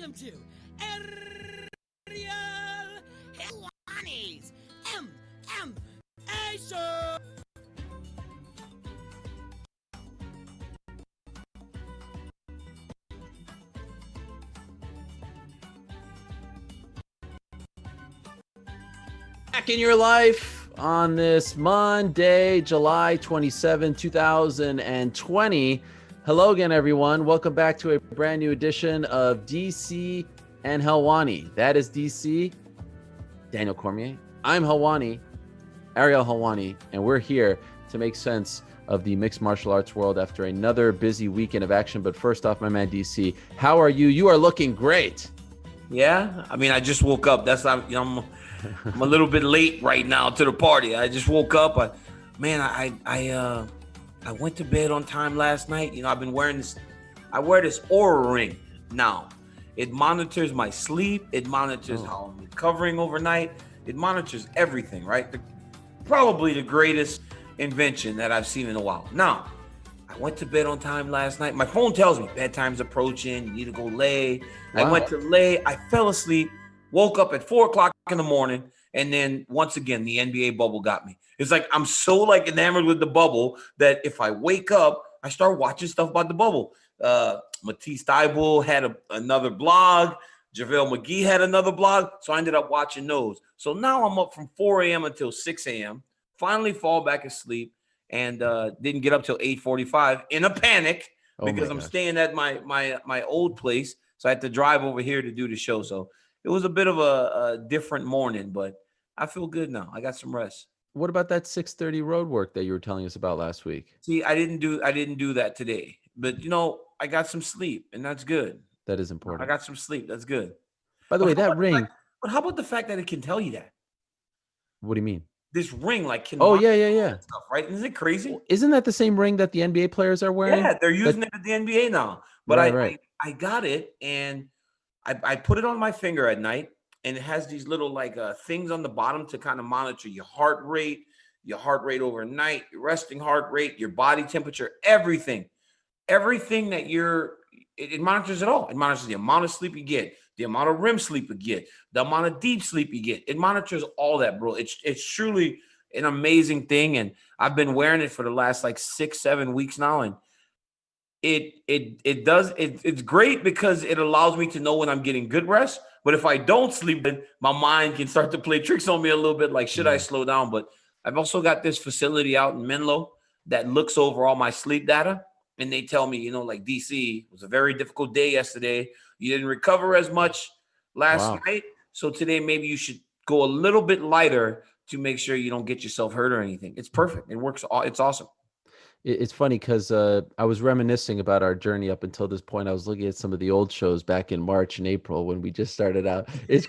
welcome to Ariel Helwani's MMA Show. Back in your life on this Monday, July 27, 2020. Hello again, everyone. Welcome back to a brand new edition of DC and Helwani. That is DC, Daniel Cormier. I'm Helwani, Ariel Helwani, and we're here to make sense of the mixed martial arts world after another busy weekend of action. But first off, my man DC, how are you? You are looking great. Yeah, I mean, I just woke up. I'm a little bit late right now to the party. I just woke up. I went to bed on time last night. I've been wearing this. I wear this Oura ring now. It monitors my sleep. It monitors how I'm recovering overnight. It monitors everything, right? Probably the greatest invention that I've seen in a while. Now, I went to bed on time last night. My phone tells me bedtime's approaching. You need to go lay. Wow. I went to lay. I fell asleep. Woke up at 4 o'clock in the morning, and then once again, the NBA bubble got me. It's like I'm so enamored with the bubble that if I wake up, I start watching stuff about the bubble. Matisse Thybulle had another blog. JaVale McGee had another blog, so I ended up watching those. So now I'm up from 4 a.m. until 6 a.m., finally fall back asleep, and didn't get up till 8:45 in a panic because I'm staying at my old place, so I had to drive over here to do the show. So it was a bit of a different morning, but I feel good now. I got some rest. What about that 6:30 road work that you were telling us about last week? See, I didn't do that today, but I got some sleep, and that's good. That is important. I got some sleep. That's good. By the way, that ring. But how about the fact that it can tell you that? What do you mean? This ring, can. Oh, yeah. Stuff, right? Isn't it crazy? Isn't that the same ring that the NBA players are wearing? Yeah, they're using it at the NBA now. But right. I got it, and I put it on my finger at night, and it has these little things on the bottom to kind of monitor your heart rate overnight, your resting heart rate, your body temperature, everything that it monitors it all. It monitors the amount of sleep you get, the amount of REM sleep you get, the amount of deep sleep you get. It monitors all that, bro. It's truly an amazing thing, and I've been wearing it for the last 6-7 weeks now, and it's great because it allows me to know when I'm getting good rest. But if I don't sleep, then my mind can start to play tricks on me a little bit. Should I slow down? But I've also got this facility out in Menlo that looks over all my sleep data. And they tell me, DC, it was a very difficult day yesterday. You didn't recover as much last night. So today, maybe you should go a little bit lighter to make sure you don't get yourself hurt or anything. It's perfect. It works. It's awesome. It's funny because I was reminiscing about our journey up until this point. I was looking at some of the old shows back in March and April when we just started out. It's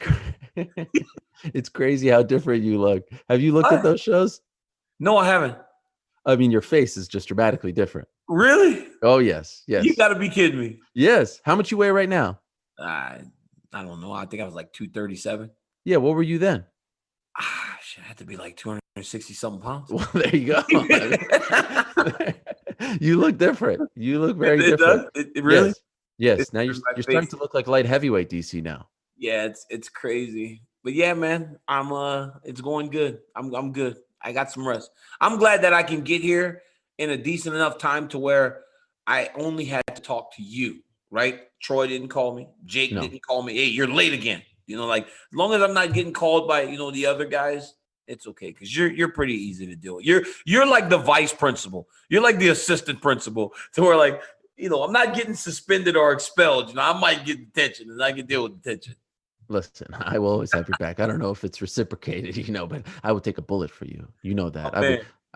it's crazy how different you look. Have you looked at those shows? No, I haven't. I mean, your face is just dramatically different. Really? Oh, yes. You got to be kidding me. Yes. How much you weigh right now? I don't know. I think I was 237. Yeah. What were you then? I had to be 260 something pounds. Well, there you go. You look different. You look very different. It really? Yes. Now you're starting to look like light heavyweight DC now. Yeah, it's crazy. But yeah, man, it's going good. I'm good. I got some rest. I'm glad that I can get here in a decent enough time to where I only had to talk to you, right? Troy didn't call me. Jake didn't call me. Hey, you're late again. As long as I'm not getting called by, the other guys, it's okay. Because you're pretty easy to deal with. You're like the vice principal. You're like the assistant principal. To where I'm not getting suspended or expelled. I might get detention and I can deal with detention. Listen, I will always have your back. I don't know if it's reciprocated, but I would take a bullet for you. You know that.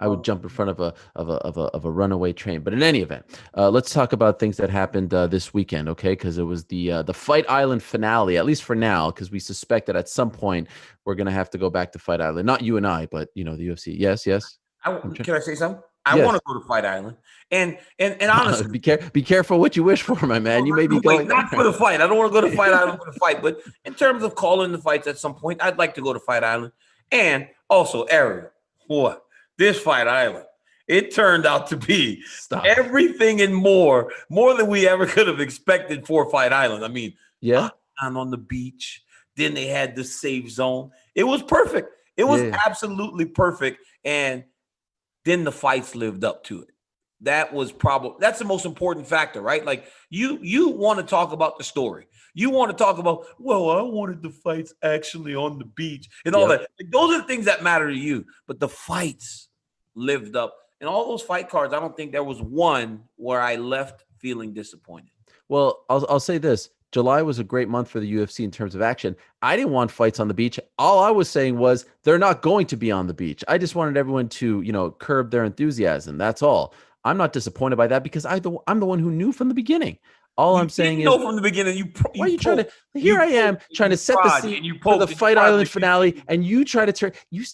I would jump in front of a runaway train. But in any event, let's talk about things that happened this weekend, okay? Because it was the Fight Island finale, at least for now, because we suspect that at some point we're gonna have to go back to Fight Island. Not you and I, but the UFC. Yes. Can I say something? I want to go to Fight Island, and honestly, be careful what you wish for, my man. You may be going not for the fight. I don't want to go to Fight Island for the fight, but in terms of calling the fights at some point, I'd like to go to Fight Island. And also, Ariel, this Fight Island, it turned out to be everything and more than we ever could have expected for Fight Island. I mean, down on the beach. Then they had the safe zone. It was perfect. It was absolutely perfect. And then the fights lived up to it. That's the most important factor, right? Like you want to talk about the story. You want to talk about, well, I wanted the fights actually on the beach and all that. Like, those are the things that matter to you. But the fights lived up. And all those fight cards, I don't think there was one where I left feeling disappointed. Well, I'll say this. July was a great month for the UFC in terms of action. I didn't want fights on the beach. All I was saying was they're not going to be on the beach. I just wanted everyone to, curb their enthusiasm. That's all. I'm not disappointed by that because I'm the one who knew from the beginning. I'm saying is, from the beginning, why are you trying to? Here I am trying to set the scene for the Fight Island finale, and you try to turn you.